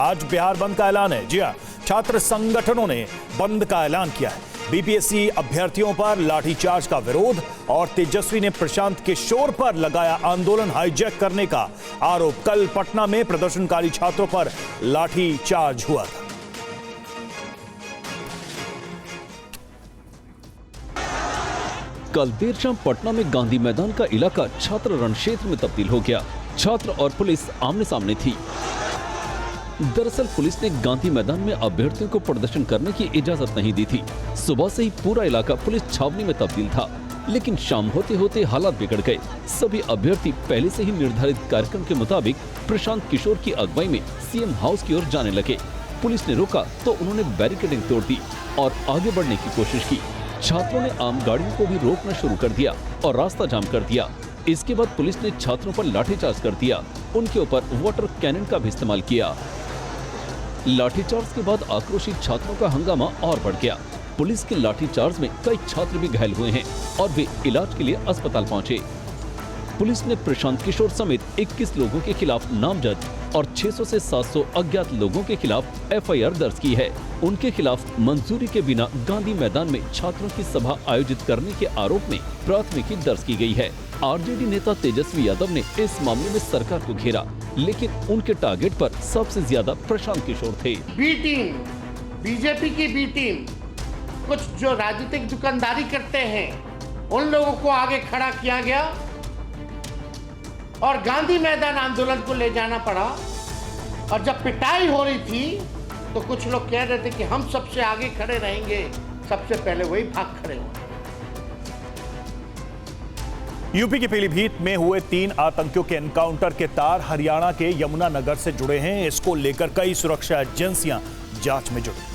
आज बिहार बंद का ऐलान है। जी हां, छात्र संगठनों ने बंद का ऐलान किया है। बीपीएससी अभ्यर्थियों पर लाठीचार्ज का विरोध और तेजस्वी ने प्रशांत किशोर पर लगाया आंदोलन हाईजैक करने का आरोप। कल पटना में प्रदर्शनकारी छात्रों पर लाठीचार्ज हुआ था। कल देर शाम पटना में गांधी मैदान का इलाका छात्र रण क्षेत्र में तब्दील हो गया। छात्र और पुलिस आमने सामने थी। दरअसल पुलिस ने गांधी मैदान में अभ्यर्थियों को प्रदर्शन करने की इजाजत नहीं दी थी। सुबह से ही पूरा इलाका पुलिस छावनी में तब्दील था, लेकिन शाम होते होते हालात बिगड़ गए। सभी अभ्यर्थी पहले से ही निर्धारित कार्यक्रम के मुताबिक प्रशांत किशोर की अगुवाई में सीएम हाउस की ओर जाने लगे। पुलिस ने रोका तो उन्होंने बैरिकेडिंग तोड़ दी और आगे बढ़ने की कोशिश की। छात्रों ने आम गाड़ियों को भी रोकना शुरू कर दिया और रास्ता जाम कर दिया। इसके बाद पुलिस ने छात्रों पर लाठीचार्ज कर दिया। उनके ऊपर वाटर कैनन का भी इस्तेमाल किया। लाठीचार्ज के बाद आक्रोशित छात्रों का हंगामा और बढ़ गया। पुलिस के लाठीचार्ज में कई छात्र भी घायल हुए हैं और वे इलाज के लिए अस्पताल पहुंचे। पुलिस ने प्रशांत किशोर समेत 21 लोगों के खिलाफ नामजद और 600 से 700 अज्ञात लोगों के खिलाफ एफआईआर दर्ज की है। उनके खिलाफ मंजूरी के बिना गांधी मैदान में छात्रों की सभा आयोजित करने के आरोप में प्राथमिकी दर्ज की गई है। आरजेडी नेता तेजस्वी यादव ने इस मामले में सरकार को घेरा, लेकिन उनके टारगेट पर सबसे ज्यादा प्रशांत किशोर थे। बी टीम, बीजेपी की बी टीम, कुछ जो राजनीतिक दुकानदारी करते हैं उन लोगों को आगे खड़ा किया गया और गांधी मैदान आंदोलन को ले जाना पड़ा। और जब पिटाई हो रही थी तो कुछ लोग कह रहे थे कि हम सबसे आगे खड़े रहेंगे, सबसे पहले वही भाग खड़े हुए। यूपी के पीलीभीत में हुए 3 आतंकियों के एनकाउंटर के तार हरियाणा के यमुनानगर से जुड़े हैं। इसको लेकर कई सुरक्षा एजेंसियां जांच में जुटी।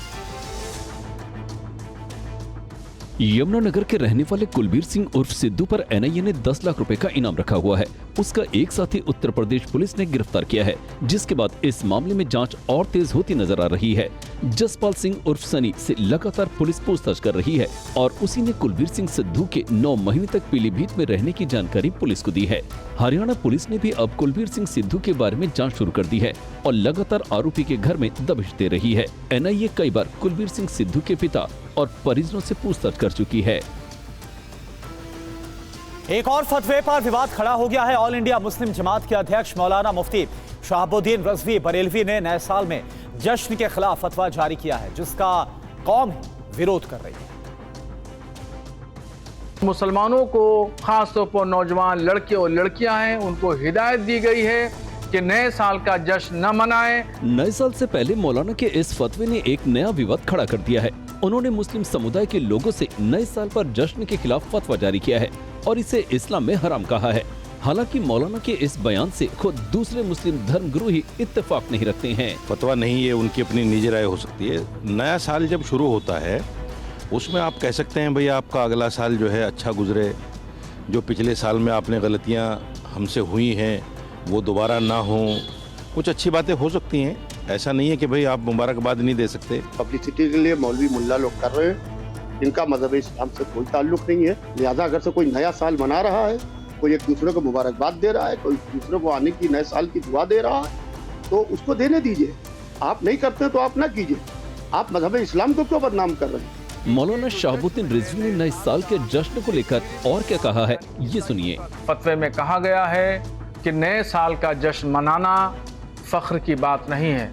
यमुनानगर के रहने वाले कुलबीर सिंह उर्फ सिद्धू पर एनआईए ने 10 लाख रुपए का इनाम रखा हुआ है। उसका एक साथी उत्तर प्रदेश पुलिस ने गिरफ्तार किया है, जिसके बाद इस मामले में जांच और तेज होती नजर आ रही है। जसपाल सिंह उर्फ सनी से लगातार पुलिस पूछताछ कर रही है और उसी ने कुलबीर सिंह सिद्धू के 9 महीने तक पीलीभीत में रहने की जानकारी पुलिस को दी है। हरियाणा पुलिस ने भी अब कुलबीर सिंह सिद्धू के बारे में जाँच शुरू कर दी है और लगातार आरोपी के घर में दबिश दे रही है। एनआईए कई बार कुलबीर सिंह सिद्धू के पिता और परिजनों से पूछताछ कर चुकी है। एक और फतवे पर विवाद खड़ा हो गया है। ऑल इंडिया मुस्लिम जमात के अध्यक्ष मौलाना मुफ्ती शहाबुद्दीन रजवी बरेलवी ने नए साल में जश्न के खिलाफ फतवा जारी किया है, जिसका कौम विरोध कर रही है। मुसलमानों को, खासतौर पर नौजवान लड़के और लड़कियां हैं, उनको हिदायत दी गई है कि नए साल का जश्न न मनाएं। नए साल से पहले मौलाना के इस फतवे ने एक नया विवाद खड़ा कर दिया है। उन्होंने मुस्लिम समुदाय के लोगों से नए साल पर जश्न के खिलाफ फतवा जारी किया है और इसे इस्लाम में हराम कहा है। हालांकि मौलाना के इस बयान से खुद दूसरे मुस्लिम धर्मगुरु ही इत्तेफाक नहीं रखते हैं। फतवा नहीं, ये उनकी अपनी निजी राय हो सकती है। नया साल जब शुरू होता है उसमें आप कह सकते हैं भैया आपका अगला साल जो है अच्छा गुजरे, जो पिछले साल में आपने गलतियां हमसे हुई हैं वो दोबारा ना हो, कुछ अच्छी बातें हो सकती हैं। ऐसा नहीं है कि भाई आप मुबारकबाद नहीं दे सकते। पब्लिसिटी के लिए मौलवी मुल्ला लोग कर रहे हैं, इनका मजहब इस्लाम से कोई ताल्लुक नहीं है। लिहाजा अगर से कोई नया साल मना रहा है, कोई एक दूसरे को मुबारकबाद दे रहा है, कोई दूसरे को आने की नए साल की दुआ दे रहा है, तो उसको देने दीजिए। आप नहीं करते तो आप ना कीजिए। आप मजहब इस्लाम को क्यों बदनाम कर रहे हैं? मौलाना शहाबुद्दीन रिजवी ने नए साल के जश्न को लेकर और क्या कहा है, ये सुनिए। फतवे में कहा गया है कि नए साल का जश्न मनाना फख्र की बात नहीं है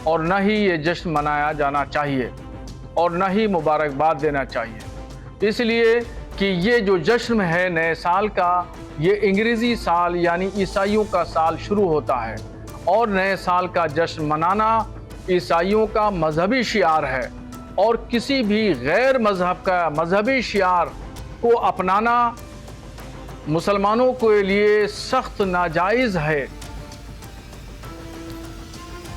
और न ही ये जश्न मनाया जाना चाहिए और न ही मुबारकबाद देना चाहिए, इसलिए कि ये जो जश्न है नए साल का, ये अंग्रेज़ी साल यानी ईसाइयों का साल शुरू होता है और नए साल का जश्न मनाना ईसाइयों का मजहबी शियार है और किसी भी गैर मजहब का मजहबी शियार को अपनाना मुसलमानों के लिए सख्त नाजायज़ है।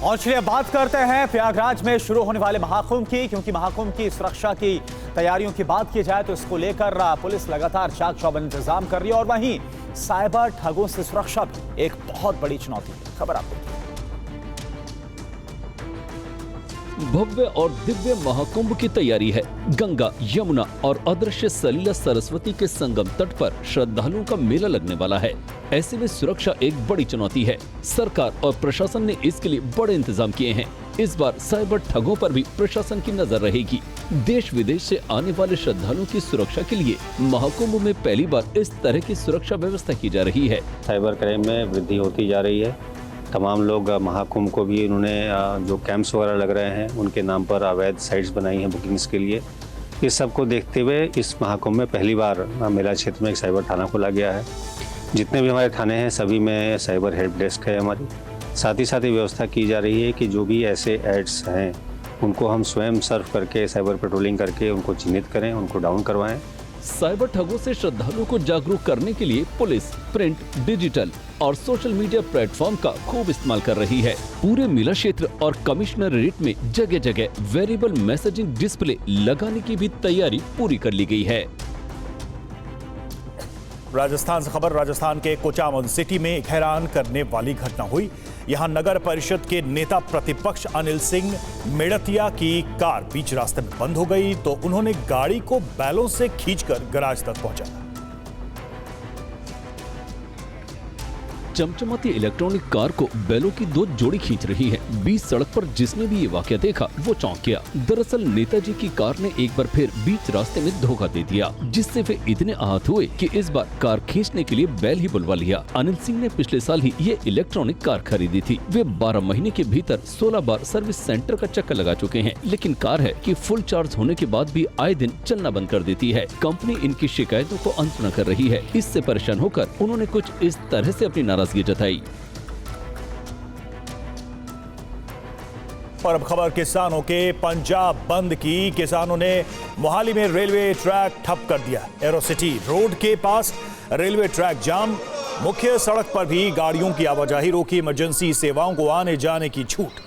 और चलिए बात करते हैं प्रयागराज में शुरू होने वाले महाकुंभ की, क्योंकि महाकुंभ की सुरक्षा की तैयारियों की बात की जाए तो इसको लेकर पुलिस लगातार चाक चौबंद इंतजाम कर रही है और वहीं साइबर ठगों से सुरक्षा भी एक बहुत बड़ी चुनौती है। खबर आप देखिए। भव्य और दिव्य महाकुंभ की तैयारी है। गंगा, यमुना और अदृश्य सलीला सरस्वती के संगम तट पर श्रद्धालुओं का मेला लगने वाला है। ऐसे में सुरक्षा एक बड़ी चुनौती है। सरकार और प्रशासन ने इसके लिए बड़े इंतजाम किए हैं। इस बार साइबर ठगों पर भी प्रशासन की नजर रहेगी। देश विदेश से आने वाले श्रद्धालुओं की सुरक्षा के लिए महाकुंभ में पहली बार इस तरह की सुरक्षा व्यवस्था की जा रही है। साइबर क्राइम में वृद्धि होती जा रही है। तमाम लोग महाकुंभ को भी उन्होंने जो कैंप्स वगैरह लग रहे हैं उनके नाम पर अवैध साइट्स बनाई हैं बुकिंग्स के लिए। इस सब को देखते हुए इस महाकुंभ में पहली बार मेला क्षेत्र में एक साइबर थाना खोला गया है। जितने भी हमारे थाने हैं सभी में साइबर हेल्प डेस्क है हमारी। साथ ही व्यवस्था की जा रही है कि जो भी ऐसे एड्स हैं उनको हम स्वयं सर्फ करके साइबर पेट्रोलिंग करके उनको चिन्हित करें, उनको डाउन करवाएं। साइबर ठगों से श्रद्धालुओं को जागरूक करने के लिए पुलिस प्रिंट, डिजिटल और सोशल मीडिया प्लेटफॉर्म का खूब इस्तेमाल कर रही है। पूरे मेला क्षेत्र और कमिश्नरेट में जगह जगह वेरिएबल मैसेजिंग डिस्प्ले लगाने की भी तैयारी पूरी कर ली गई है। राजस्थान से खबर। राजस्थान के कोचामन सिटी में एक हैरान करने वाली घटना हुई। यहां नगर परिषद के नेता प्रतिपक्ष अनिल सिंह मेड़तिया की कार बीच रास्ते में बंद हो गई तो उन्होंने गाड़ी को बैलों से खींचकर गैराज तक पहुंचाया। चमचमाती इलेक्ट्रॉनिक कार को बैलों की 2 जोड़ी खींच रही है। बीच सड़क पर जिसने भी ये वाकया देखा वो चौंक गया। दरअसल नेताजी की कार ने एक बार फिर बीच रास्ते में धोखा दे दिया, जिससे वे इतने आहत हुए कि इस बार कार खींचने के लिए बैल ही बुलवा लिया। अनिल सिंह ने पिछले साल ही ये इलेक्ट्रॉनिक कार खरीदी थी। वे 12 महीने के भीतर 16 बार सर्विस सेंटर का चक्कर लगा चुके हैं, लेकिन कार है कि फुल चार्ज होने के बाद भी आए दिन चलना बंद कर देती है। कंपनी इनकी शिकायतों को अनसुना कर रही है। इससे परेशान होकर उन्होंने कुछ इस तरह से अपनी नाराजगी जताई। और अब खबर किसानों के पंजाब बंद की। किसानों ने मोहाली में रेलवे ट्रैक ठप कर दिया। एरोसिटी रोड के पास रेलवे ट्रैक जाम। मुख्य सड़क पर भी गाड़ियों की आवाजाही रोकी। इमरजेंसी सेवाओं को आने जाने की छूट।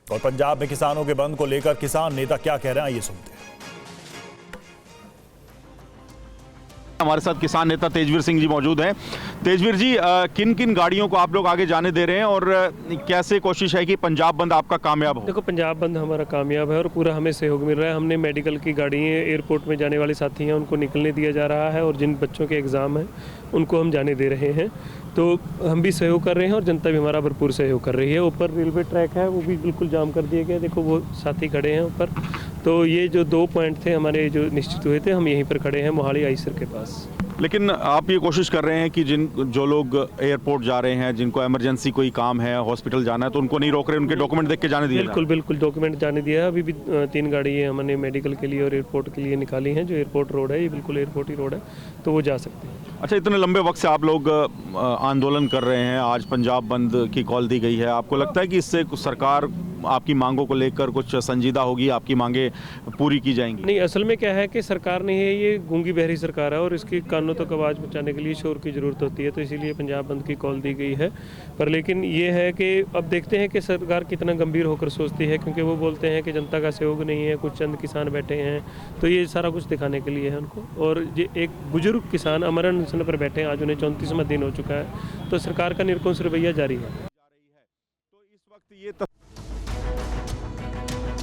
और पंजाब में किसानों के बंद को लेकर किसान नेता क्या कह रहे हैं, ये सुनते हैं। हमारे साथ किसान नेता तेजवीर सिंह जी मौजूद हैं। तेजवीर जी, किन किन गाड़ियों को आप लोग आगे जाने दे रहे हैं और कैसे कोशिश है कि पंजाब बंद आपका कामयाब हो? देखो, पंजाब बंद हमारा कामयाब है और पूरा हमें सहयोग मिल रहा है। हमने मेडिकल की गाड़ी एयरपोर्ट में जाने वाले साथी हैं उनको निकलने दिया जा रहा है और जिन बच्चों के एग्ज़ाम हैं उनको हम जाने दे रहे हैं। तो हम भी सहयोग कर रहे हैं और जनता भी हमारा भरपूर सहयोग कर रही है। ऊपर रेलवे ट्रैक है वो भी बिल्कुल जाम कर दिए गए। देखो वो साथी खड़े हैं ऊपर। तो ये जो 2 पॉइंट थे हमारे जो निश्चित हुए थे, हम यहीं पर खड़े हैं मोहाली आईसर के पास। लेकिन आप ये कोशिश कर रहे हैं कि जो लोग एयरपोर्ट जा रहे हैं, जिनको इमरजेंसी कोई काम है, हॉस्पिटल जाना है, तो उनको नहीं रोक रहे, उनके डॉक्यूमेंट देख के जाने दिए? बिल्कुल डॉक्यूमेंट जाने दिया है। अभी भी 3 गाड़ी है हमने मेडिकल के लिए और एयरपोर्ट के लिए निकाली हैं। जो एयरपोर्ट रोड है ये बिल्कुल एयरपोर्ट ही रोड है, तो वो जा सकते हैं। अच्छा, इतने लंबे वक्त से आप लोग आंदोलन कर रहे हैं, आज पंजाब बंद की कॉल दी गई है। आपको लगता है कि इससे सरकार आपकी मांगों को लेकर कुछ संजीदा होगी, आपकी मांगे पूरी की जाएंगी? नहीं, असल में क्या है कि सरकार नहीं है, ये गूंगी बहरी सरकार है और इसकी कानों तक आवाज़ पहुंचाने के लिए शोर की ज़रूरत होती है। तो इसीलिए पंजाब बंद की कॉल दी गई है। पर लेकिन ये है कि अब देखते हैं कि सरकार कितना गंभीर होकर सोचती है, क्योंकि वो बोलते हैं कि जनता का सहयोग नहीं है, कुछ चंद किसान बैठे हैं। तो ये सारा कुछ दिखाने के लिए है उनको। और ये एक बुजुर्ग किसान अमर अनशन पर बैठे हैं, आज उन्हें 34वां दिन हो चुका है। तो सरकार का निरंकुश रवैया जारी है। तो इस वक्त ये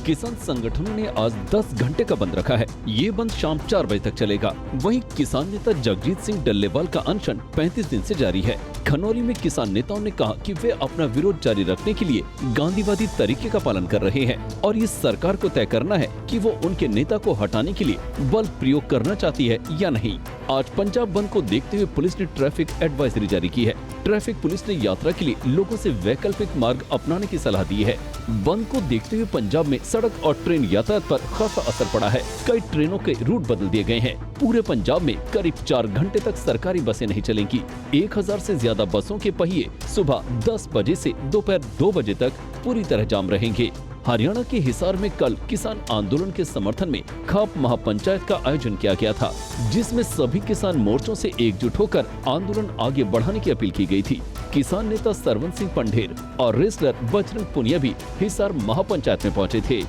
किसान संगठनों ने आज 10 घंटे का बंद रखा है। ये बंद शाम 4 बजे तक चलेगा। वहीं किसान नेता जगजीत सिंह डल्लेवाल का अनशन 35 दिन से जारी है। खनौरी में किसान नेताओं ने कहा कि वे अपना विरोध जारी रखने के लिए गांधीवादी तरीके का पालन कर रहे हैं और ये सरकार को तय करना है कि वो उनके नेता को हटाने के लिए बल प्रयोग करना चाहती है या नहीं। आज पंजाब बंद को देखते हुए पुलिस ने ट्रैफिक एडवाइजरी जारी की है। ट्रैफिक पुलिस ने यात्रा के लिए लोगों से वैकल्पिक मार्ग अपनाने की सलाह दी है। बंद को देखते हुए पंजाब में सड़क और ट्रेन यातायात पर खासा असर पड़ा है। कई ट्रेनों के रूट बदल दिए गए हैं। पूरे पंजाब में करीब 4 घंटे तक सरकारी बसें नहीं चलेंगी। 1000 से ज्यादा बसों के पहिए सुबह 10 बजे से दोपहर 2 बजे तक पूरी तरह जाम रहेंगे। हरियाणा के हिसार में कल किसान आंदोलन के समर्थन में खाप महापंचायत का आयोजन किया गया था, जिसमें सभी किसान मोर्चों से एकजुट होकर आंदोलन आगे बढ़ाने की अपील की गई थी। किसान नेता सरवन सिंह पंढेर और रेसलर बजरंग पुनिया भी हिसार महापंचायत में पहुंचे थे।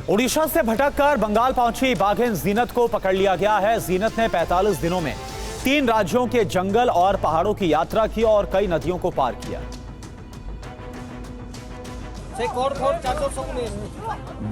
ओडिशा से भटककर बंगाल पहुंची बाघिन जीनत को पकड़ लिया गया है। जीनत ने 45 दिनों में 3 राज्यों के जंगल और पहाड़ों की यात्रा की और कई नदियों को पार किया।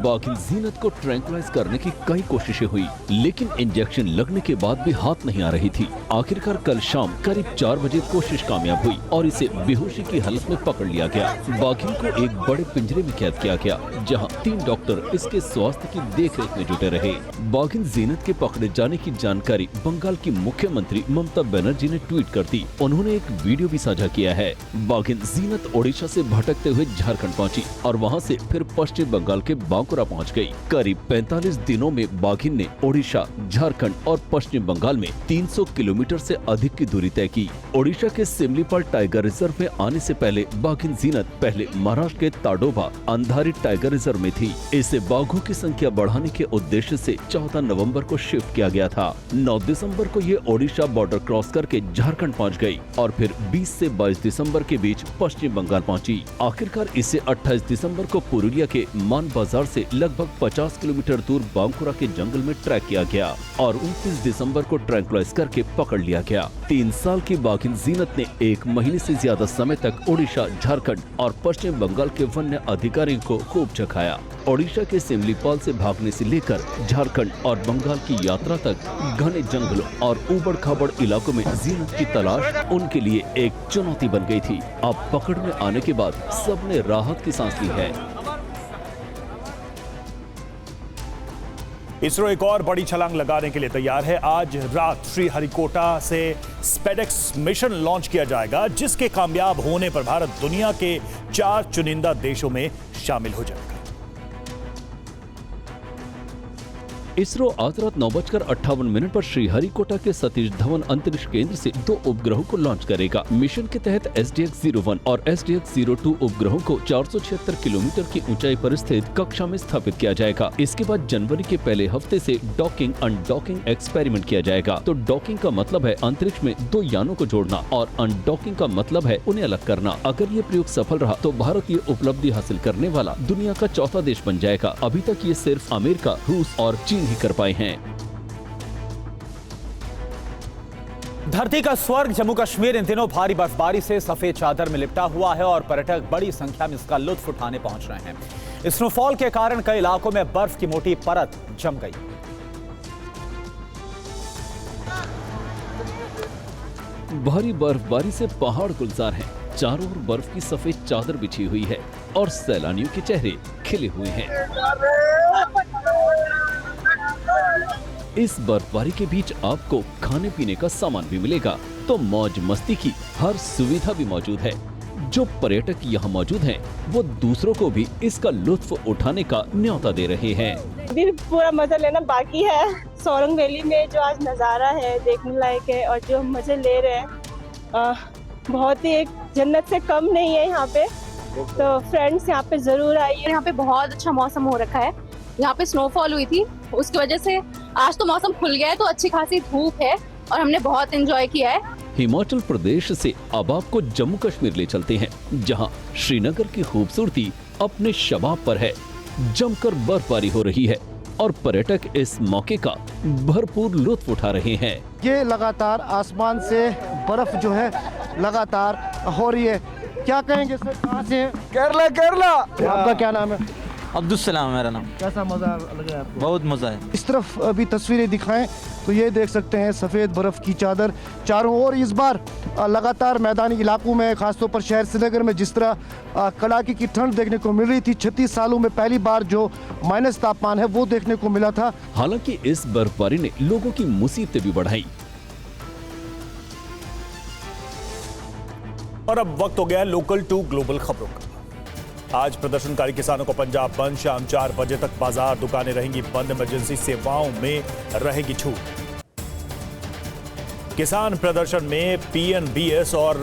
बाघिन जीनत को ट्रैंकुलाइज करने की कई कोशिशें हुई, लेकिन इंजेक्शन लगने के बाद भी हाथ नहीं आ रही थी। आखिरकार कल शाम करीब 4 बजे कोशिश कामयाब हुई और इसे बेहोशी की हालत में पकड़ लिया गया। बाघिन को एक बड़े पिंजरे में कैद किया गया, जहां 3 डॉक्टर इसके स्वास्थ्य की देखरेख में जुटे रहे। बाघिन जीनत के पकड़े जाने की जानकारी बंगाल की मुख्यमंत्री ममता बनर्जी ने ट्वीट कर दी। उन्होंने एक वीडियो भी साझा किया है। बाघिन जीनत ओडिशा से भटकते हुए झारखंड पहुंची और वहां से फिर पश्चिम बंगाल के बांकुरा पहुंच गई। करीब 45 दिनों में बाघिन ने ओडिशा, झारखंड और पश्चिम बंगाल में 300 किलोमीटर से अधिक की दूरी तय की। ओडिशा के सिमलीपाल टाइगर रिजर्व में आने से पहले बाघिन जीनत पहले महाराष्ट्र के ताडोबा अंधारी टाइगर रिजर्व में थी। इसे बाघों की संख्या बढ़ाने के उद्देश्य से 14 नवंबर को शिफ्ट किया गया था। 9 दिसंबर को ये ओडिशा बॉर्डर क्रॉस करके झारखंड पहुंच गई और फिर 20 से 22 दिसंबर के बीच पश्चिम बंगाल पहुंची। आखिरकार इसे 28 दिसंबर को पुरुलिया के मान बाजार से लगभग 50 किलोमीटर दूर बांकुरा के जंगल में ट्रैक किया गया और 29 दिसंबर को ट्रैंकुलाइज करके पकड़ लिया गया। 3 साल की बाघिन जीनत ने 1 महीने से ज्यादा समय तक ओडिशा, झारखंड और पश्चिम बंगाल के वन्य अधिकारियों को खूब चखाया। ओडिशा के सिमलीपाल से भागने से लेकर झारखंड और बंगाल की यात्रा तक घने जंगलों और ऊबड़ खाबड़ इलाकों में जीनत की तलाश उनके लिए एक चुनौती बन गई थी। अब पकड़ में आने के बाद सबने राहत की सांस ली है। इसरो एक और बड़ी छलांग लगाने के लिए तैयार है। आज रात श्रीहरिकोटा से स्पेडेक्स मिशन लॉन्च किया जाएगा, जिसके कामयाब होने पर भारत दुनिया के 4 चुनिंदा देशों में शामिल हो जाएगा। इसरो आज रात 9:58 पर श्रीहरिकोटा के सतीश धवन अंतरिक्ष केंद्र से 2 उपग्रहों को लॉन्च करेगा। मिशन के तहत SDX-01 और SDX-02 उपग्रहों को 476 किलोमीटर की ऊंचाई पर स्थित कक्षा में स्थापित किया जाएगा। इसके बाद जनवरी के पहले हफ्ते से डॉकिंग अनडॉकिंग एक्सपेरिमेंट किया जाएगा। तो डॉकिंग का मतलब है अंतरिक्ष में 2 यानों को जोड़ना और अनडॉकिंग का मतलब है उन्हें अलग करना। अगर ये प्रयोग सफल रहा तो भारत ये उपलब्धि हासिल करने वाला दुनिया का 4था देश बन जाएगा। अभी तक ये सिर्फ अमेरिका, रूस और चीन ही कर पाए हैं। धरती का स्वर्ग जम्मू कश्मीर इन दिनों भारी बर्फबारी से सफेद चादर में लिपटा हुआ है और पर्यटक बड़ी संख्या में इसका लुत्फ उठाने पहुंच रहे हैं। स्नोफॉल के कारण कई इलाकों में बर्फ की मोटी परत जम गई। भारी बर्फबारी से पहाड़ गुलजार हैं। चारों ओर बर्फ की सफेद चादर बिछी हुई है और सैलानियों के चेहरे खिले हुए हैं। इस बर्फबारी के बीच आपको खाने पीने का सामान भी मिलेगा, तो मौज मस्ती की हर सुविधा भी मौजूद है। जो पर्यटक यहाँ मौजूद हैं, वो दूसरों को भी इसका लुत्फ उठाने का न्योता दे रहे हैं। अभी पूरा मजा लेना बाकी है। सोरंग वैली में जो आज नज़ारा है देखने लायक है और जो मजे ले रहे हैं बहुत ही एक जन्नत से कम नहीं है यहाँ पे। तो फ्रेंड्स यहाँ पे जरूर आइए। यहाँ पे बहुत अच्छा मौसम हो रखा है। यहाँ पे स्नोफॉल हुई थी, उसकी वजह से आज तो मौसम खुल गया है, तो अच्छी खासी धूप है और हमने बहुत एंजॉय किया है। हिमाचल प्रदेश से अब आपको जम्मू कश्मीर ले चलते हैं, जहां श्रीनगर की खूबसूरती अपने शबाब पर है। जमकर बर्फबारी हो रही है और पर्यटक इस मौके का भरपूर लुत्फ उठा रहे हैं। ये लगातार आसमान से बर्फ जो है लगातार हो रही है। क्या कहेंगे सर, कहाँ से? केरला। आपका क्या नाम है? अब्दुल सलाम मेरा नाम। कैसा मजा लग रहा है आपको? बहुत मजा है। इस तरफ अभी तस्वीरें दिखाएं तो ये देख सकते हैं सफ़ेद बर्फ़ की चादर चारों ओर। इस बार लगातार मैदानी इलाकों में, खासतौर पर शहर श्रीनगर में जिस तरह कड़ाके की ठंड देखने को मिल रही थी, 36 सालों में पहली बार जो माइनस तापमान है वो देखने को मिला था। हालांकि इस बर्फबारी ने लोगों की मुसीबतें भी बढ़ाई। और अब वक्त हो गया है लोकल टू ग्लोबल खबरों का। आज प्रदर्शनकारी किसानों को पंजाब बंद, शाम 4 बजे तक बाजार दुकानें रहेंगी बंद, इमरजेंसी सेवाओं में रहेगी छूट। किसान प्रदर्शन में PNBS और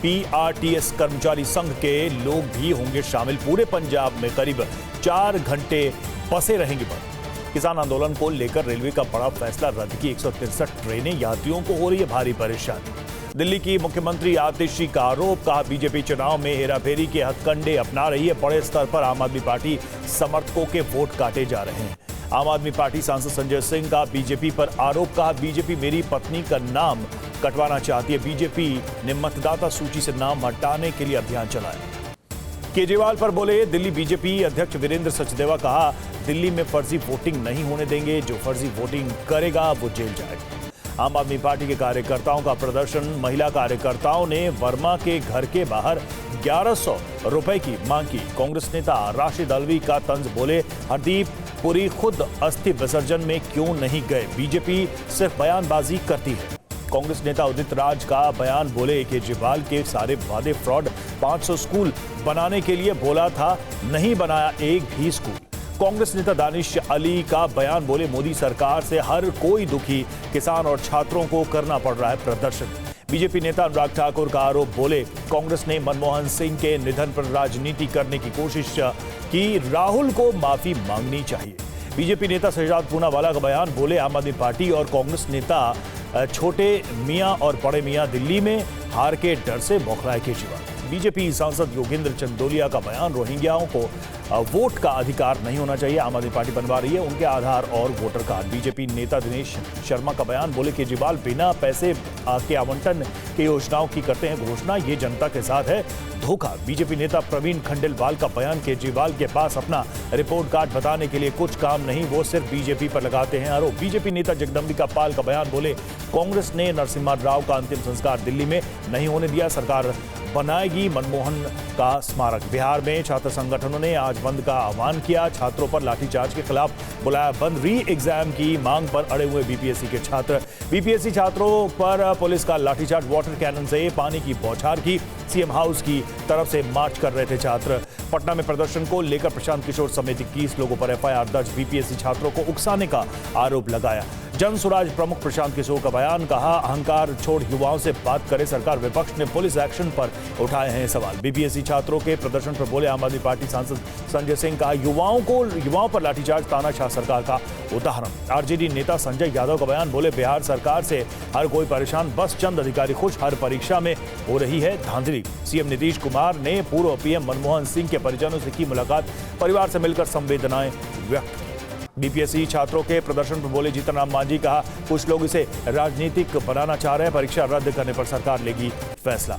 PRTS कर्मचारी संघ के लोग भी होंगे शामिल। पूरे पंजाब में करीब 4 घंटे बसें रहेंगी बंद। किसान आंदोलन को लेकर रेलवे का बड़ा फैसला, रद्द की 163 ट्रेनें, यात्रियों को हो रही है भारी परेशानी। दिल्ली की मुख्यमंत्री आतिशी का आरोप, कहा बीजेपी चुनाव में हेराफेरी के हथकंडे अपना रही है। बड़े स्तर पर आम आदमी पार्टी समर्थकों के वोट काटे जा रहे हैं। आम आदमी पार्टी सांसद संजय सिंह का बीजेपी पर आरोप, कहा बीजेपी मेरी पत्नी का नाम कटवाना चाहती है। बीजेपी ने मतदाता सूची से नाम हटाने के लिए अभियान चलाया। केजरीवाल पर बोले दिल्ली बीजेपी अध्यक्ष वीरेंद्र सचदेवा, कहा दिल्ली में फर्जी वोटिंग नहीं होने देंगे, जो फर्जी वोटिंग करेगा वो जेल जाएगा। आम आदमी पार्टी के कार्यकर्ताओं का प्रदर्शन, महिला कार्यकर्ताओं ने वर्मा के घर के बाहर 1100 रुपए की मांग की। कांग्रेस नेता राशिद अलवी का तंज, बोले हरदीप पुरी खुद अस्थि विसर्जन में क्यों नहीं गए, बीजेपी सिर्फ बयानबाजी करती है। कांग्रेस नेता उदित राज का बयान, बोले केजरीवाल के सारे वादे फ्रॉड, 500 स्कूल बनाने के लिए बोला था, नहीं बनाया एक भी स्कूल। कांग्रेस नेता दानिश अली का बयान, बोले मोदी सरकार से हर कोई दुखी, किसान और छात्रों को करना पड़ रहा है प्रदर्शन। बीजेपी नेता अनुराग ठाकुर का आरोप, बोले कांग्रेस ने मनमोहन सिंह के निधन पर राजनीति करने की कोशिश की, राहुल को माफी मांगनी चाहिए। बीजेपी नेता शहजाद पूनावाला का बयान, बोले आम आदमी पार्टी और कांग्रेस नेता छोटे मियां और बड़े मियां दिल्ली में हार के डर से बौखलाए केजरीवाल। बीजेपी सांसद योगेंद्र चंदोलिया का बयान, रोहिंग्याओं को वोट का अधिकार नहीं होना चाहिए, आम आदमी पार्टी बनवा रही है उनके आधार और वोटर कार्ड। बीजेपी नेता दिनेश शर्मा का बयान, बोले केजरीवाल बिना पैसे के आवंटन की योजनाओं की करते हैं घोषणा, ये जनता के साथ है धोखा। बीजेपी नेता प्रवीण खंडेलवाल का बयान, केजरीवाल के पास अपना रिपोर्ट कार्ड बताने के लिए कुछ काम नहीं, वो सिर्फ बीजेपी पर लगाते हैं आरोप। बीजेपी नेता जगदम्बिका पाल का बयान, बोले कांग्रेस ने नरसिम्हा राव का अंतिम संस्कार दिल्ली में नहीं होने दिया, सरकार बनाएगी मनमोहन का स्मारक। बिहार में छात्र संगठनों ने आज बंद का आह्वान किया, छात्रों पर लाठीचार्ज के खिलाफ बुलाया बंद। री एग्जाम की मांग पर अड़े हुए बीपीएससी के छात्र, बीपीएससी छात्रों पर पुलिस का लाठीचार्ज, वाटर कैनन से पानी की बौछार की, सीएम हाउस की तरफ से मार्च कर रहे थे छात्र। पटना में प्रदर्शन को लेकर प्रशांत किशोर समेत 21 लोगों पर एफआईआर दर्ज, बीपीएससी छात्रों को उकसाने का आरोप लगाया। जन स्वराज प्रमुख प्रशांत किशोर का बयान, कहा अहंकार छोड़ युवाओं से बात करे सरकार, विपक्ष ने पुलिस एक्शन पर उठाए हैं सवाल। बीपीएससी छात्रों के प्रदर्शन पर बोले आम आदमी पार्टी सांसद संजय सिंह, कहा युवाओं पर लाठीचार्ज तानाशाह सरकार का उदाहरण। आरजेडी नेता संजय यादव का बयान, बोले बिहार सरकार से हर कोई परेशान, बस चंद अधिकारी खुश, हर परीक्षा में हो रही है धांधली। सीएम नीतीश कुमार ने पूर्व पीएम मनमोहन सिंह के परिजनों से की मुलाकात, परिवार से मिलकर संवेदनाएं व्यक्त की। बीपीएससी छात्रों के प्रदर्शन पर बोले जीतन राम मांझी, कहा कुछ लोग इसे राजनीतिक बनाना चाह रहे हैं, परीक्षा रद्द करने पर सरकार लेगी फैसला।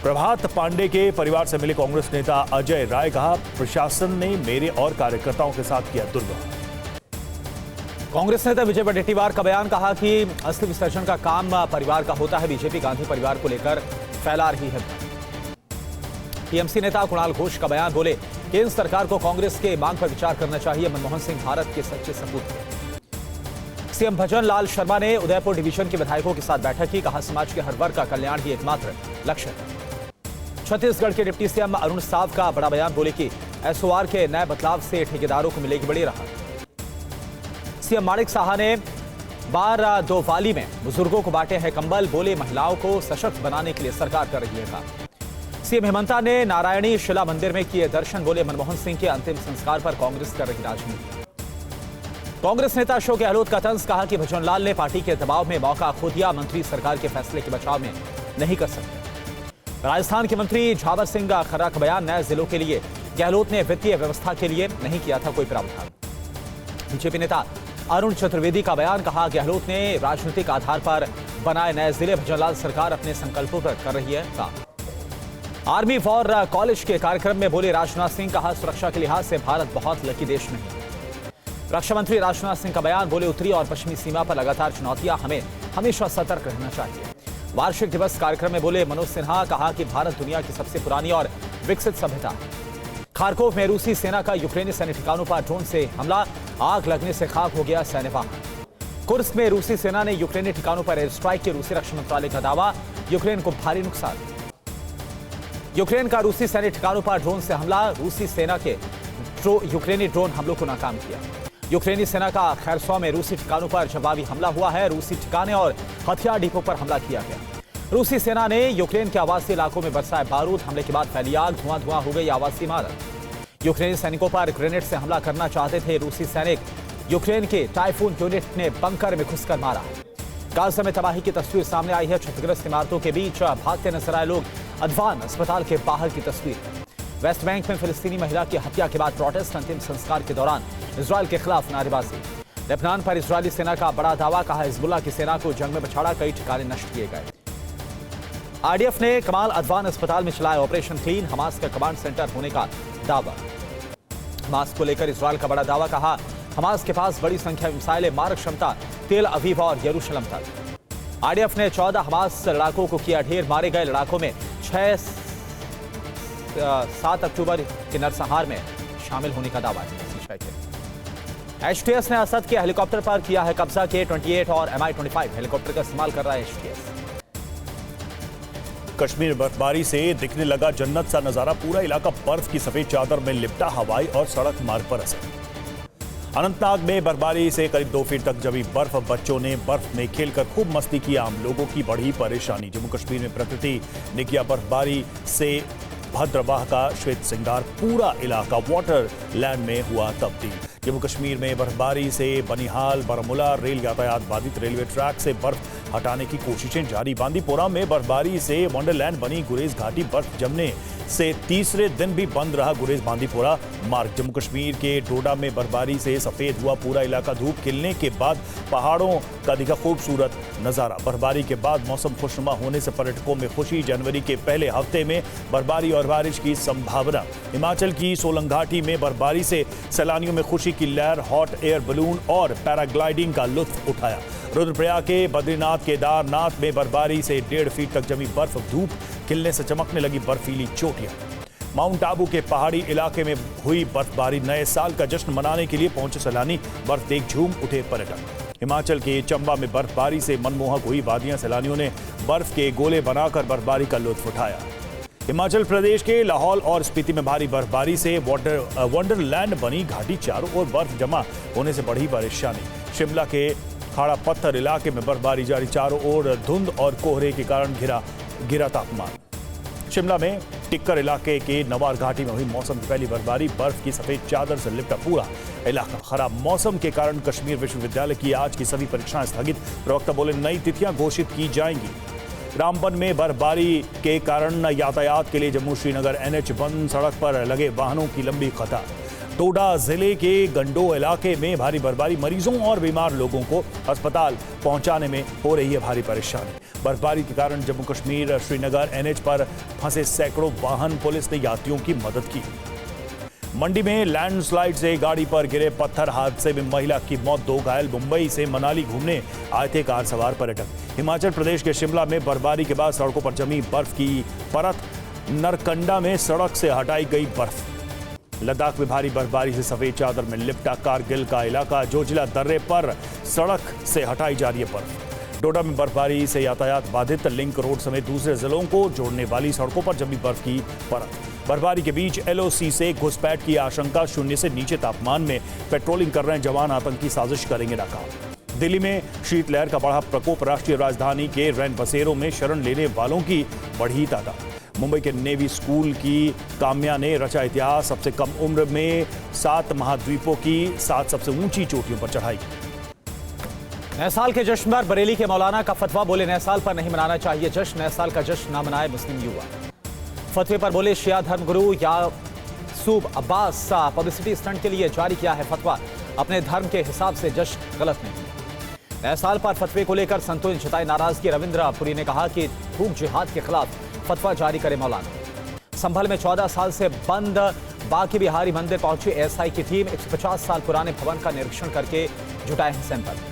प्रभात पांडे के परिवार से मिले कांग्रेस नेता अजय राय, कहा प्रशासन ने मेरे और कार्यकर्ताओं के साथ किया दुर्व्यवहार। कांग्रेस नेता विजय वडेट्टीवार का बयान, कहा कि अस्थि विसर्जन का काम परिवार का होता है, बीजेपी गांधी परिवार को लेकर फैला रही है। टीएमसी नेता कुणाल घोष का बयान, बोले केंद्र सरकार को कांग्रेस के मांग पर विचार करना चाहिए, मनमोहन सिंह भारत के सच्चे सपूत थे। सीएम भजन लाल शर्मा ने उदयपुर डिवीजन के विधायकों के साथ बैठक की, कहा समाज के हर वर्ग का कल्याण ही एकमात्र लक्ष्य है। छत्तीसगढ़ के डिप्टी सीएम अरुण साव का बड़ा बयान, बोले कि एसओआर के नए बदलाव से ठेकेदारों को मिलेगी बड़ी राहत। सीएम माणिक साहा ने बार दो वाली में बुजुर्गों को बांटे हैं कंबल, बोले महिलाओं को सशक्त बनाने के लिए सरकार कर रही है काम। सीएम हेमंता ने नारायणी शिला मंदिर में किए दर्शन, बोले मनमोहन सिंह के अंतिम संस्कार पर कांग्रेस कर रही राजनीति। कांग्रेस नेता अशोक गहलोत का तंज, कहा कि भजनलाल ने पार्टी के दबाव में मौका खो दिया, मंत्री सरकार के फैसले के बचाव में नहीं कर सकते। राजस्थान के मंत्री झावर सिंह खर्रा का बयान, नए जिलों के लिए गहलोत ने वित्तीय व्यवस्था के लिए नहीं किया था कोई प्रावधान। बीजेपी नेता अरुण चतुर्वेदी का बयान, कहा गहलोत ने राजनीतिक आधार पर बनाए नए जिले, भजनलाल सरकार अपने संकल्पों पर कर रही है काम। आर्मी फॉर कॉलेज के कार्यक्रम में बोले राजनाथ सिंह, कहा सुरक्षा के लिहाज से भारत बहुत लकी देश नहीं। रक्षा मंत्री राजनाथ सिंह का बयान, बोले उत्तरी और पश्चिमी सीमा पर लगातार चुनौतियां, हमें हमेशा सतर्क रहना चाहिए। वार्षिक दिवस कार्यक्रम में बोले मनोज सिन्हा, कहा कि भारत दुनिया की सबसे पुरानी और विकसित सभ्यता है। खारकोव में रूसी सेना का यूक्रेनी सैन्य ठिकानों पर ड्रोन से हमला, आग लगने से खाक हो गया सैन्य वाहन। कुर्स्क में रूसी सेना ने यूक्रेनी ठिकानों पर एयर स्ट्राइक की, रूसी रक्षा मंत्रालय का दावा, यूक्रेन को भारी नुकसान। यूक्रेन का रूसी सैन्य ठिकानों पर ड्रोन से हमला, रूसी सेना के यूक्रेनी ड्रोन हमलों को नाकाम किया। यूक्रेनी सेना का खैरसौ में रूसी ठिकानों पर जवाबी हमला हुआ है, रूसी ठिकाने और हथियार डिपो पर हमला किया गया। रूसी सेना ने यूक्रेन के आवासीय इलाकों में बरसाए बारूद, हमले के बाद फैली आग, धुआं हो गई आवासीय इमारत। यूक्रेनी सैनिकों पर ग्रेनेड से हमला करना चाहते थे रूसी सैनिक, यूक्रेन के टाइफून यूनिट ने बंकर में घुसकर मारा। गाजा में तबाही की तस्वीर सामने आई है। क्षतिग्रस्त इमारतों के बीच भागते नजर आए लोग। अदवान अस्पताल के बाहर की तस्वीर। वेस्ट बैंक में फिलिस्तीनी महिला की हत्या के बाद प्रोटेस्ट, अंतिम संस्कार के दौरान इजरायल के खिलाफ नारेबाजी। लेबनान पर इजरायली सेना का बड़ा दावा, कहा हिजबुल्लाह की सेना को जंग में पछाड़ा, कई ठिकाने नष्ट किए गए। आईडीएफ ने कमाल अदवान अस्पताल में चलाया ऑपरेशन क्लीन, हमास का कमांड सेंटर होने का दावा। हमास को लेकर इजरायल का बड़ा दावा, कहा हमास के पास बड़ी संख्या में मिसाइलें, मारक क्षमता तेल अवीव और यरूशलेम तक। आईडीएफ ने 14 हमास लड़ाकों को किया ढेर, मारे गए लड़ाकों में 7 अक्टूबर के नरसंहार में शामिल होने का दावा है। एचटीएस ने असद के हेलीकॉप्टर पर किया है कब्जा। K-28 और Mi-25 हेलीकॉप्टर का इस्तेमाल कर रहा है एचटीएस। कश्मीर में बर्फबारी से दिखने लगा जन्नत सा नजारा, पूरा इलाका बर्फ की सफेद चादर में लिपटा, हवाई और सड़क मार्ग पर असर। अनंतनाग में बर्फबारी से करीब 2 फीट तक जमी बर्फ, बच्चों ने बर्फ में खेलकर खूब मस्ती की, आम लोगों की बढ़ी परेशानी। जम्मू कश्मीर में प्रकृति ने किया बर्फबारी से भद्रवाह का श्वेत सिंगार, पूरा इलाका वाटर लैंड में हुआ तब्दील। जम्मू कश्मीर में बर्फबारी से बनिहाल, बारामूला रेल यातायात बाधित, रेलवे ट्रैक से बर्फ हटाने की कोशिशें जारी। बांदीपोरा में बर्फबारी से वंडरलैंड बनी गुरेज घाटी, बर्फ जमने से तीसरे दिन भी बंद रहा गुरेज बांदीपोरा मार्ग। जम्मू कश्मीर के डोडा में बर्फबारी से सफेद हुआ पूरा इलाका, धूप खिलने के बाद पहाड़ों का दिखा खूबसूरत नजारा। बर्फबारी के बाद मौसम खुशनुमा होने से पर्यटकों में खुशी, जनवरी के पहले हफ्ते में बर्फबारी और बारिश की संभावना। हिमाचल की सोलंग घाटी में बर्फबारी से सैलानियों में खुशी की लहर, हॉट एयर बलून और पैराग्लाइडिंग का लुत्फ उठाया। रुद्रप्रयाग के बद्रीनाथ, केदारनाथ में बर्फबारी से 1.5 फीट तक जमी बर्फ, धूप खिलने से चमकने लगी बर्फीली चोटियां। माउंट आबू के पहाड़ी इलाके में हुई बर्फबारी, नए साल का जश्न मनाने के लिए पहुंचे सैलानी, बर्फ देख झूम उठे पर्यटक। हिमाचल के चंबा में बर्फबारी से मनमोहक हुई वादियां, सैलानियों ने बर्फ के गोले बनाकर बर्फबारी का लुत्फ उठाया। हिमाचल प्रदेश के लाहौल और स्पीति में भारी बर्फबारी से वंडरलैंड बनी घाटी, चारों ओर बर्फ जमा होने से बढ़ी परेशानी। शिमला के खाड़ा पत्थर इलाके में बर्फबारी जारी, चारों ओर धुंध और कोहरे के कारण गिरा तापमान। शिमला में टिक्कर इलाके के नवार घाटी में हुई मौसम की पहली बर्फबारी, बर्फ की सफेद चादर से लिपटा पूरा इलाका। खराब मौसम के कारण कश्मीर विश्वविद्यालय की आज की सभी परीक्षाएं स्थगित, प्रवक्ता बोले नई तिथियां घोषित की जाएंगी। रामबन में बर्फबारी के कारण यातायात के लिए जम्मू श्रीनगर NH बंद, सड़क पर लगे वाहनों की लंबी कतार। डोडा जिले के गंडो इलाके में भारी बर्फबारी, मरीजों और बीमार लोगों को अस्पताल पहुंचाने में हो रही है भारी परेशानी। बर्फबारी के कारण जम्मू कश्मीर श्रीनगर NH पर फंसे सैकड़ों वाहन, पुलिस ने यात्रियों की मदद की। मंडी में लैंडस्लाइड से गाड़ी पर गिरे पत्थर, हादसे में महिला की मौत, 2 घायल। मुंबई से मनाली घूमने आए थे कार सवार पर्यटक। हिमाचल प्रदेश के शिमला में बर्फबारी के बाद सड़कों पर जमी बर्फ की परत, नरकंडा में सड़क से हटाई गई बर्फ। लद्दाख में भारी बर्फबारी से सफेद चादर में लिपटा कारगिल का इलाका, जोजिला दर्रे पर सड़क से हटाई जा रही है बर्फ। डोडा में बर्फबारी से यातायात बाधित, लिंक रोड समेत दूसरे जिलों को जोड़ने वाली सड़कों पर जमी बर्फ की परत। बर्फबारी के बीच LOC से घुसपैठ की आशंका, 0 से नीचे तापमान में पेट्रोलिंग कर रहे जवान, आतंकी साजिश करेंगे नाकाम। दिल्ली में शीतलहर का बढ़ा प्रकोप, राष्ट्रीय राजधानी के रैन बसेरों में शरण लेने वालों की बढ़ी तादाद। मुंबई के नेवी स्कूल की काम्या ने रचा इतिहास, सबसे कम उम्र में 7 महाद्वीपों की 7 सबसे ऊंची चोटियों पर चढ़ाई। नए साल के जश्न पर बरेली के मौलाना का फतवा, बोले नए साल पर नहीं मनाना चाहिए जश्न, नए साल का जश्न ना मनाए मुस्लिम युवा। फतवे पर बोले शिया धर्मगुरु यासूब अब्बास, पब्लिसिटी स्टंट के लिए जारी किया है फतवा, अपने धर्म के हिसाब से जश्न गलत नहीं। नए साल पर फतवे को लेकर संतों ने जताई नाराजगी, रविंद्र पुरी ने कहा कि थूक जिहाद के खिलाफ फतवा जारी करे मौलाना। संभल में 14 साल से बंद बाकी बिहारी मंदिर पहुंची SI की टीम, 150 साल पुराने भवन का निरीक्षण करके जुटाए हैं सैंपल।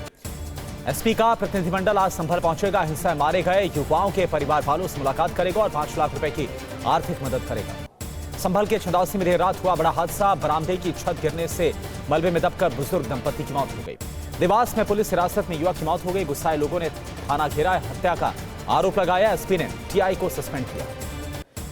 SP का प्रतिनिधिमंडल आज संभल पहुंचेगा, हिंसा में मारे गए युवाओं के परिवार वालों से मुलाकात करेगा और 5 लाख रुपए की आर्थिक मदद करेगा। संभल के छंदौसी में देर रात हुआ बड़ा हादसा, बरामदे की छत गिरने से मलबे में दबकर बुजुर्ग दंपति की मौत हो गई। देवास में पुलिस हिरासत में युवक की मौत हो गई, गुस्साए लोगों ने थाना घेरा, हत्या का आरोप लगाया, SP ने TI को सस्पेंड किया।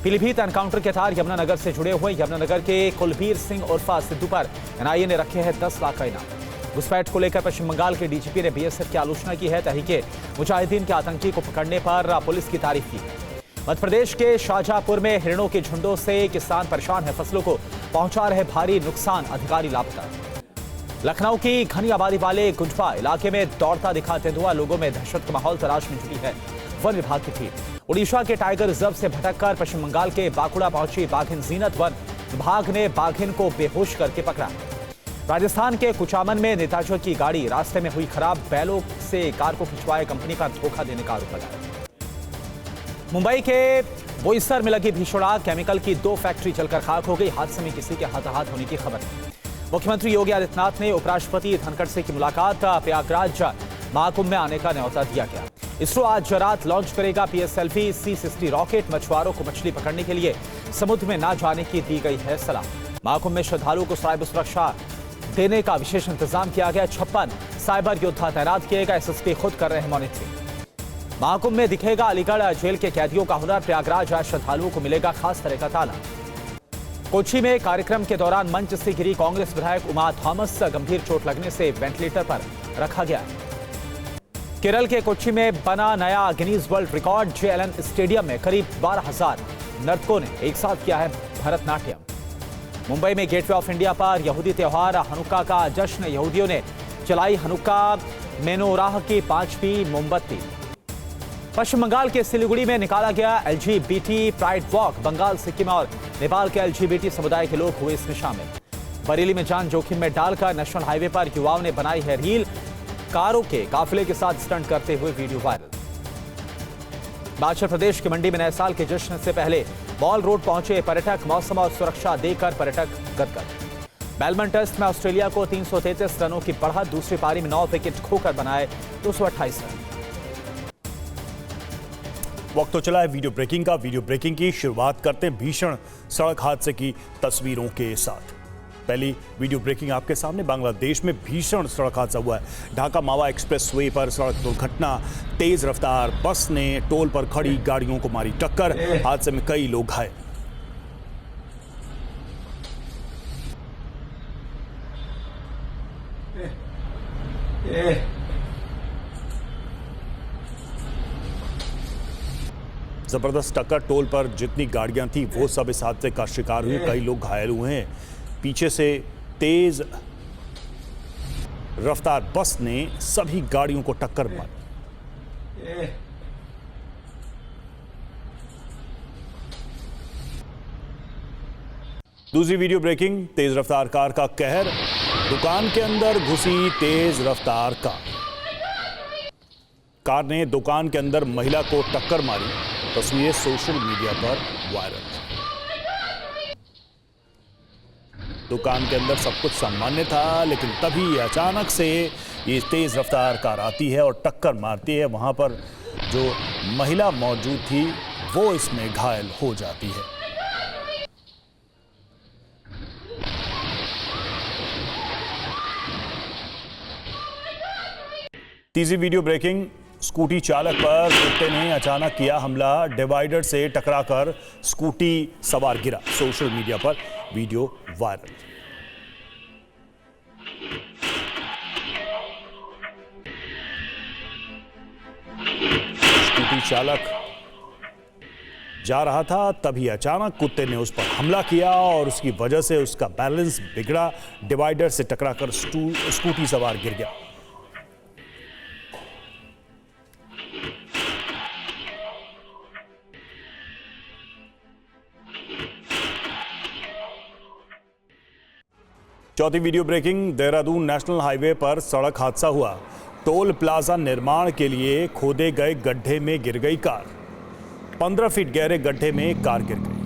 पीलीभीत एनकाउंटर के तार यमुनानगर से जुड़े हुए, यमुनानगर के कुलबीर सिंह उर्फा सिद्धू पर NIA ने रखे हैं 10 लाख का इनाम। घुसपैठ को लेकर पश्चिम बंगाल के DGP ने BSF की आलोचना की है, तहरीके मुजाहिदीन के आतंकी को पकड़ने पर पुलिस की तारीफ की है। मध्य प्रदेश के शाहजहांपुर में हिरणों के झुंडों से किसान परेशान है, फसलों को पहुंचा रहे भारी नुकसान, अधिकारी लापता। लखनऊ की घनी आबादी वाले गुंजपा इलाके में दौड़ता दिखा तेंदुआ लोगों में दहशत का माहौल तलाश में जुटी है वन विभाग की टीम। उड़ीसा के टाइगर रिजर्व से भटककर पश्चिम बंगाल के बांकुड़ा पहुंची बाघिन जीनत वन विभाग ने बाघिन को बेहोश करके पकड़ा। राजस्थान के कुचामन में नेताजी की गाड़ी रास्ते में हुई खराब, बैलों से कार को खिंचवाए कंपनी का धोखा देने का आरोप लगाया। मुंबई के बोईसर में लगी भीषण आग, केमिकल की 2 फैक्ट्री जलकर खाक हो गई। हादसे में किसी के हताहत होने की खबर है। मुख्यमंत्री योगी आदित्यनाथ ने उपराष्ट्रपति धनखड़ से की मुलाकात, प्रयागराज महाकुंभ में आने का न्यौता दिया गया। इसरो आज रात लॉन्च करेगा PSLV C-60 रॉकेट। मछुआरों को मछली पकड़ने के लिए समुद्र में न जाने की दी गई है सलाह। महाकुंभ में श्रद्धालुओं को साइबर सुरक्षा देने का विशेष इंतजाम किया गया। 56 साइबर योद्धा तैनात किए गए। SSP खुद कर रहे हैं मॉनिटरिंग। महाकुंभ में दिखेगा अलीगढ़ जेल के कैदियों का हुनर। प्रयागराज आज श्रद्धालुओं को मिलेगा खास तरह का ताला। कोच्चि में कार्यक्रम के दौरान मंच से गिरी कांग्रेस विधायक उमा थॉमस, गंभीर चोट लगने से वेंटिलेटर पर रखा गया। केरल के कोच्चि में बना नया Guinness world record. JLN stadium में करीब 12,000 नर्तकों ने एक साथ किया है भरतनाट्यम। मुंबई में गेटवे ऑफ इंडिया पर यहूदी त्योहार हनुक्का का जश्न। यहूदियों ने जलाई हनुक्का मेनोराह की 5वीं मोमबत्ती। पश्चिम बंगाल के सिलीगुड़ी में निकाला गया LGBT pride walk. Bengal, Sikkim और नेपाल के LGBT समुदाय के लोग हुए इसमें शामिल। बरेली में जान जोखिम में डालकर नेशनल हाईवे पर युवाओं ने बनाई है रील। कारों के काफिले के साथ स्टंट करते हुए वीडियो वायरल। हिमाचल प्रदेश के मंडी में नए साल के जश्न से पहले मॉल रोड पहुंचे पर्यटक। मौसम और सुरक्षा देकर पर्यटक गदगद। मेलबर्न टेस्ट में ऑस्ट्रेलिया को 333 रनों की बढ़त। दूसरी पारी में 9 विकेट खोकर बनाए 228 रन। वक्त तो चला है वीडियो ब्रेकिंग का। वीडियो ब्रेकिंग की शुरुआत करते हैं भीषण सड़क हादसे की तस्वीरों के साथ। पहली वीडियो ब्रेकिंग आपके सामने। बांग्लादेश में भीषण सड़क हादसा हुआ है। ढाका मावा एक्सप्रेसवे पर सड़क दुर्घटना। तेज रफ्तार बस ने टोल पर खड़ी गाड़ियों को मारी टक्कर। हादसे में कई लोग घायल। जबरदस्त टक्कर। टोल पर जितनी गाड़ियां थी वो सब इस हादसे का शिकार हुए। कई लोग घायल हुए हैं। पीछे से तेज रफ्तार बस ने सभी गाड़ियों को टक्कर मारी। दूसरी वीडियो ब्रेकिंग। तेज रफ्तार कार का कहर। दुकान के अंदर घुसी तेज रफ्तार कार ने दुकान के अंदर महिला को टक्कर मारी। तस्वीरें सोशल मीडिया पर वायरल। दुकान के अंदर सब कुछ सामान्य था, लेकिन तभी अचानक से ये तेज रफ्तार कार आती है और टक्कर मारती है। वहां पर जो महिला मौजूद थी वो इसमें घायल हो जाती है। तीसरी वीडियो ब्रेकिंग। स्कूटी चालक पर कुत्ते ने अचानक किया हमला। डिवाइडर से टकराकर स्कूटी सवार गिरा। सोशल मीडिया पर वीडियो वायरल। स्कूटी चालक जा रहा था, तभी अचानक कुत्ते ने उस पर हमला किया और उसकी वजह से उसका बैलेंस बिगड़ा। डिवाइडर से टकराकर स्कूटी सवार गिर गया। चौथी video breaking. Dehradun national highway पर सड़क हादसा हुआ। टोल प्लाजा निर्माण के लिए खोदे गए गड्ढे में गिर गई कार। 15 फीट गहरे गड्ढे में कार गिर गई।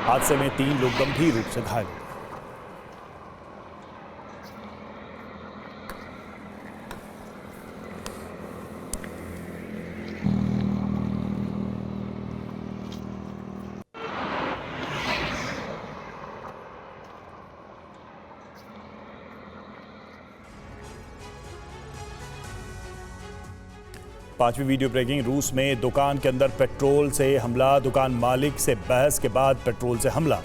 हादसे में 3 लोग गंभीर रूप से घायल। पांचवी वीडियो ब्रेकिंग। रूस में दुकान के अंदर पेट्रोल से हमला। दुकान मालिक से बहस के बाद पेट्रोल से हमला।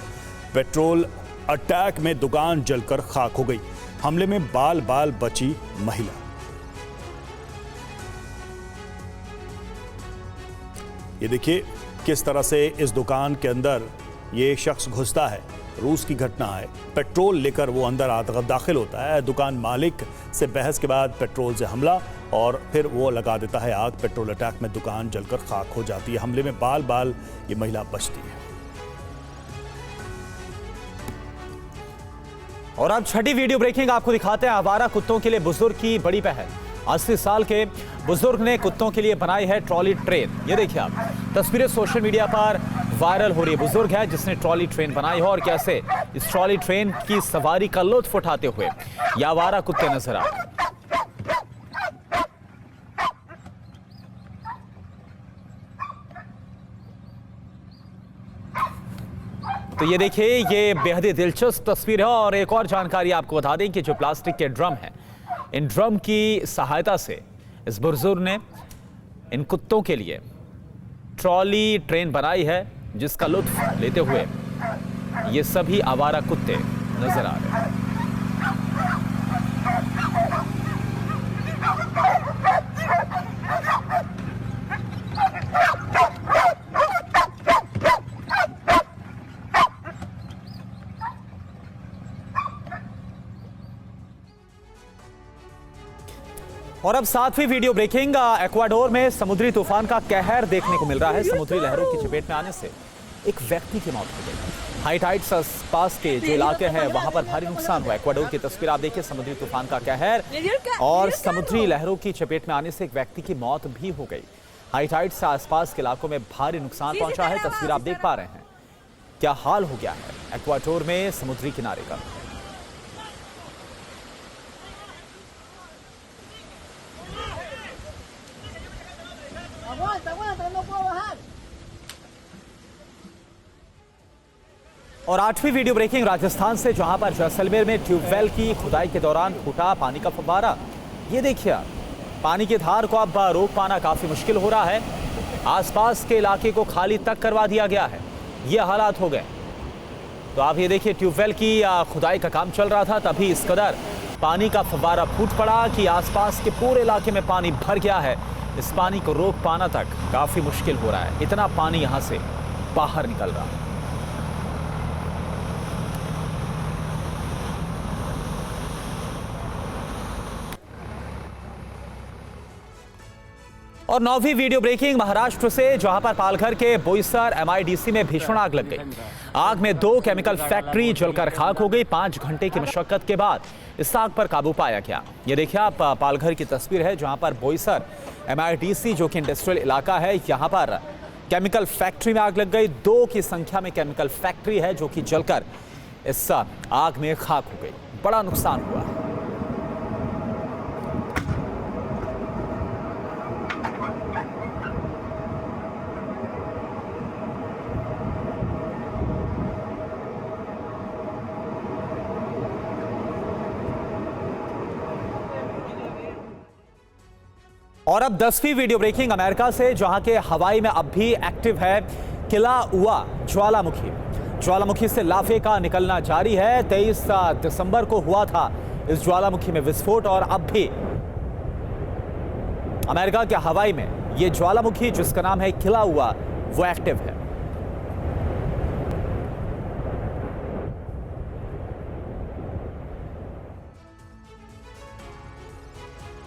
पेट्रोल अटैक में दुकान जलकर खाक हो गई। हमले में बाल बाल बची महिला। ये देखिए किस तरह से इस दुकान के अंदर ये शख्स घुसता है। रूस की घटना है। पेट्रोल लेकर वो अंदर दाखिल होता है। दुकान मालिक से बहस के बाद पेट्रोल से हमला और फिर वो लगा देता है आग। पेट्रोल अटैक में दुकान जलकर खाक हो जाती है। हमले में बाल बाल ये महिला बचती है। और अब छठी वीडियो ब्रेकिंग आपको दिखाते हैं आवारा कुत्तों के लिए बुजुर्ग की बड़ी पहल। 80 साल के बुजुर्ग ने कुत्तों के लिए बनाई है ट्रॉली ट्रेन। ये देखिए आप, तस्वीरें सोशल मीडिया पर वायरल हो रही है। बुजुर्ग है जिसने ट्रॉली ट्रेन बनाई है और कैसे इस ट्रॉली ट्रेन की सवारी का लुत्फ उठाते हुए ये आवारा कुत्ते नजर आ रहे हैं। तो ये देखिए, ये बेहद ही दिलचस्प तस्वीर है। और एक और जानकारी आपको बता दें कि जो प्लास्टिक के ड्रम हैं, इन ड्रम की सहायता से इस बुजुर्ग ने इन कुत्तों के लिए ट्रॉली ट्रेन बनाई है, जिसका लुत्फ लेते हुए ये सभी आवारा कुत्ते नजर आ रहे हैं। और अब 7वीं वीडियो ब्रेकिंग। इक्वाडोर में समुद्री तूफान का कहर देखने को मिल रहा है। समुद्री लहरों की चपेट में आने से एक व्यक्ति की मौत हो गई। हाई टाइड्स आसपास के जो इलाके हैं वहां पर भारी नुकसान हुआ। इक्वाडोर की तस्वीर आप देखिए, समुद्री तूफान का कहर और समुद्री लहरों की चपेट में आने से एक व्यक्ति की मौत भी हो गई। हाई टाइड्स से आसपास के इलाकों में भारी नुकसान पहुंचा है। तस्वीर आप देख पा रहे हैं, क्या हाल हो गया है इक्वाडोर में समुद्री किनारे का। और 8वीं वीडियो ब्रेकिंग राजस्थान से, जहां पर जैसलमेर में ट्यूबवेल की खुदाई के दौरान फूटा पानी का फव्वारा। ये देखिए, पानी की धार को अब रोक पाना काफी मुश्किल हो रहा है। आसपास के इलाके को खाली तक करवा दिया गया है। ये हालात हो गए। तो आप ये देखिए, ट्यूबवेल की खुदाई का काम चल रहा था, तभी इस कदर पानी का फव्वारा फूट पड़ा कि आसपास के पूरे इलाके में पानी भर गया है। इस पानी को रोक पाना तक काफी मुश्किल हो रहा है। इतना पानी यहां से बाहर निकल रहा है। और 9वीं वीडियो ब्रेकिंग महाराष्ट्र से, जहां पर पालघर के बोईसर MIDC में भीषण आग लग गई। आग में 2 केमिकल फैक्ट्री जलकर खाक हो गई। 5 घंटे की मशक्कत के बाद इस आग पर काबू पाया गया। ये देखिए आप, पालघर की तस्वीर है जहां पर बोईसर MIDC जो कि इंडस्ट्रियल इलाका है, यहां पर केमिकल फैक्ट्री में आग लग गई। 2 की संख्या में केमिकल फैक्ट्री है जो कि जलकर इस आग में खाक हो गई। बड़ा नुकसान हुआ है। और अब 10वीं वीडियो ब्रेकिंग अमेरिका से, जहां के हवाई में अब भी एक्टिव है किलाउआ ज्वालामुखी। ज्वालामुखी से लाफे का निकलना जारी है। 23 दिसंबर को हुआ था इस ज्वालामुखी में विस्फोट और अब भी अमेरिका के हवाई में ये ज्वालामुखी, जिसका नाम है किलाउआ, वो एक्टिव है।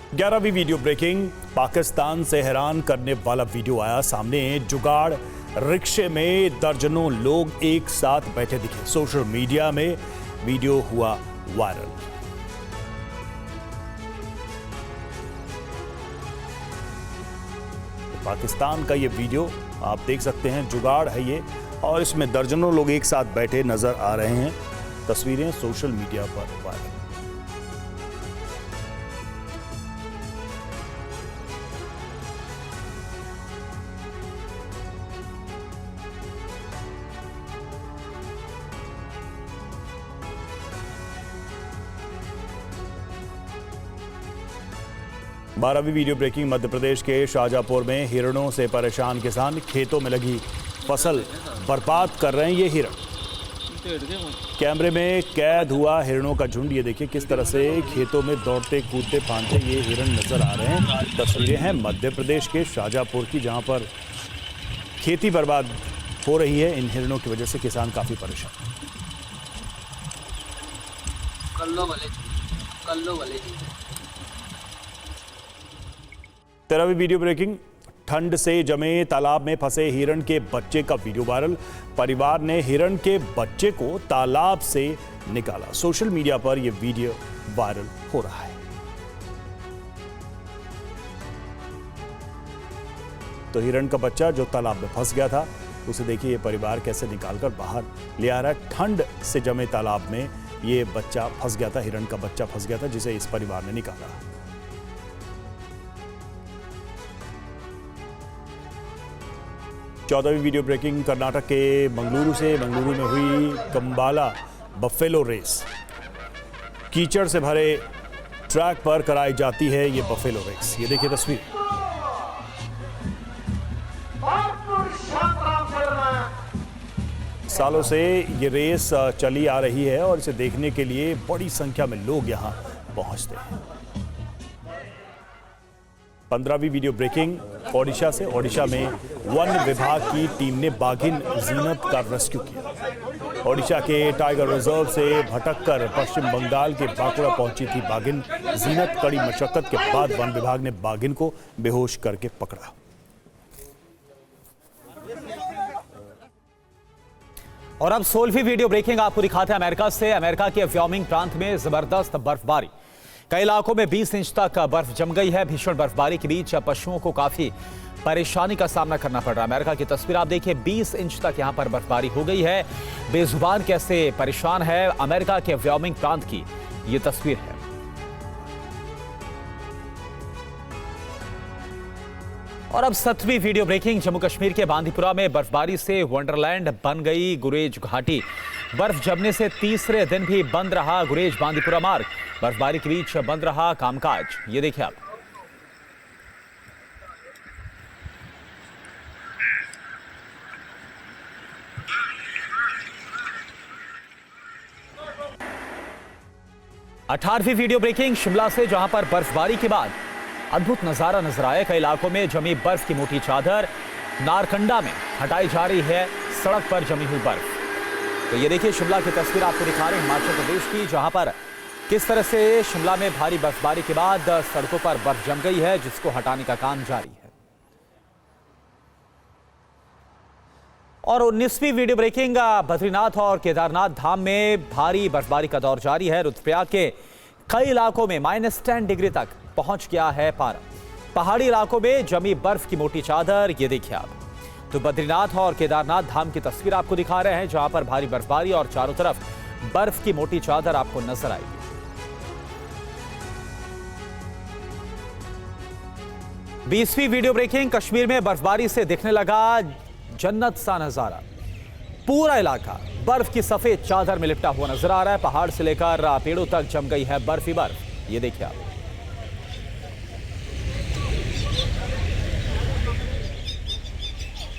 ग्यारहवीं वीडियो ब्रेकिंग। पाकिस्तान से हैरान करने वाला वीडियो आया सामने। जुगाड़ रिक्शे में दर्जनों लोग एक साथ बैठे दिखे। सोशल मीडिया में वीडियो हुआ वायरल। पाकिस्तान का ये वीडियो आप देख सकते हैं। जुगाड़ है ये और इसमें दर्जनों लोग एक साथ बैठे नजर आ रहे हैं। तस्वीरें सोशल मीडिया पर वायरल। बारहवीं वीडियो ब्रेकिंग। मध्य प्रदेश के शाहजहांपुर में हिरणों से परेशान किसान खेतों में लगी फसल बर्बाद कर रहे हैं ये हिरण। कैमरे में कैद हुआ हिरणों का झुंड। ये देखिए किस तरह से खेतों में दौड़ते कूदते फांदते ये हिरण नजर आ रहे हैं। तस्वीरें हैं मध्य प्रदेश के शाहजहांपुर की, जहां पर खेती बर्बाद हो रही है इन हिरणों की वजह से। किसान काफी परेशान। तेरहवीं वीडियो ब्रेकिंग। ठंड से जमे तालाब में फंसे हिरण के बच्चे का वीडियो वायरल। परिवार ने हिरण के बच्चे को तालाब से निकाला। सोशल मीडिया पर यह वीडियो वायरल हो रहा है। तो हिरण का बच्चा जो तालाब में फंस गया था, उसे देखिए ये परिवार कैसे निकालकर बाहर ले आ रहा है। ठंड से जमे तालाब में ये बच्चा फंस गया था, हिरण का बच्चा फंस गया था, जिसे इस परिवार ने निकाला। 14वीं वीडियो ब्रेकिंग। कर्नाटक के मंगलुरु में हुई कंबाला बफेलो रेस। कीचड़ से भरे ट्रैक पर कराई जाती है ये बफेलो रेस। ये देखिए तस्वीर। सालों से ये रेस चली आ रही है और इसे देखने के लिए बड़ी संख्या में लोग यहां पहुंचते हैं। 15वीं वीडियो ब्रेकिंग ओडिशा से। ओडिशा में वन विभाग की टीम ने बाघिन जीनत का रेस्क्यू किया। ओडिशा के टाइगर रिजर्व से भटककर पश्चिम बंगाल के बांकुड़ा पहुंची थी बाघिन जीनत। कड़ी मशक्कत के बाद वन विभाग ने बाघिन को बेहोश करके पकड़ा। और अब 16वीं वीडियो ब्रेकिंग आपको दिखाते हैं अमेरिका से। अमेरिका के व्योमिंग प्रांत में जबरदस्त बर्फबारी। कई इलाकों में 20 इंच तक बर्फ जम गई है। भीषण बर्फबारी के बीच पशुओं को काफी परेशानी का सामना करना पड़ रहा है। अमेरिका की तस्वीर आप देखिए, 20 इंच तक यहां पर बर्फबारी हो गई है। बेजुबान कैसे परेशान है। अमेरिका के व्योमिंग प्रांत की यह तस्वीर है। और अब 7वीं वीडियो ब्रेकिंग। जम्मू कश्मीर के बांदीपुरा में बर्फबारी से वंडरलैंड बन गई गुरेज घाटी। बर्फ जमने से तीसरे दिन भी बंद रहा गुरेज बांदीपुरा मार्ग। बर्फबारी के बीच बंद रहा कामकाज। ये देखिए आप। अठारहवीं वीडियो ब्रेकिंग शिमला से, जहां पर बर्फबारी के बाद अद्भुत नजारा नजर आया। कई इलाकों में जमी बर्फ की मोटी चादर नारकंडा में हटाई जा रही है सड़क पर जमी हुई बर्फ। तो ये देखिए शिमला की तस्वीर आपको दिखा रहे हैं हिमाचल प्रदेश की, जहां पर किस तरह से शिमला में भारी बर्फबारी के बाद सड़कों पर बर्फ जम गई है, जिसको हटाने का काम जारी है। और 19वीं वीडियो ब्रेकिंग। बद्रीनाथ और केदारनाथ धाम में भारी बर्फबारी का दौर जारी है। रुद्रप्रयाग के कई इलाकों में -10 डिग्री तक पहुंच गया है पारा। पहाड़ी इलाकों में जमी बर्फ की मोटी चादर। ये देखिए आप। तो बद्रीनाथ और केदारनाथ धाम की तस्वीर आपको दिखा रहे हैं, जहां पर भारी बर्फबारी और चारों तरफ बर्फ की मोटी चादर आपको नजर आएगी। 20वीं वीडियो ब्रेकिंग। कश्मीर में बर्फबारी से दिखने लगा जन्नत सा नजारा। पूरा इलाका बर्फ की सफेद चादर में लिपटा हुआ नजर आ रहा है। पहाड़ से लेकर पेड़ों तक जम गई है बर्फ ही बर्फ। ये देखिए आप।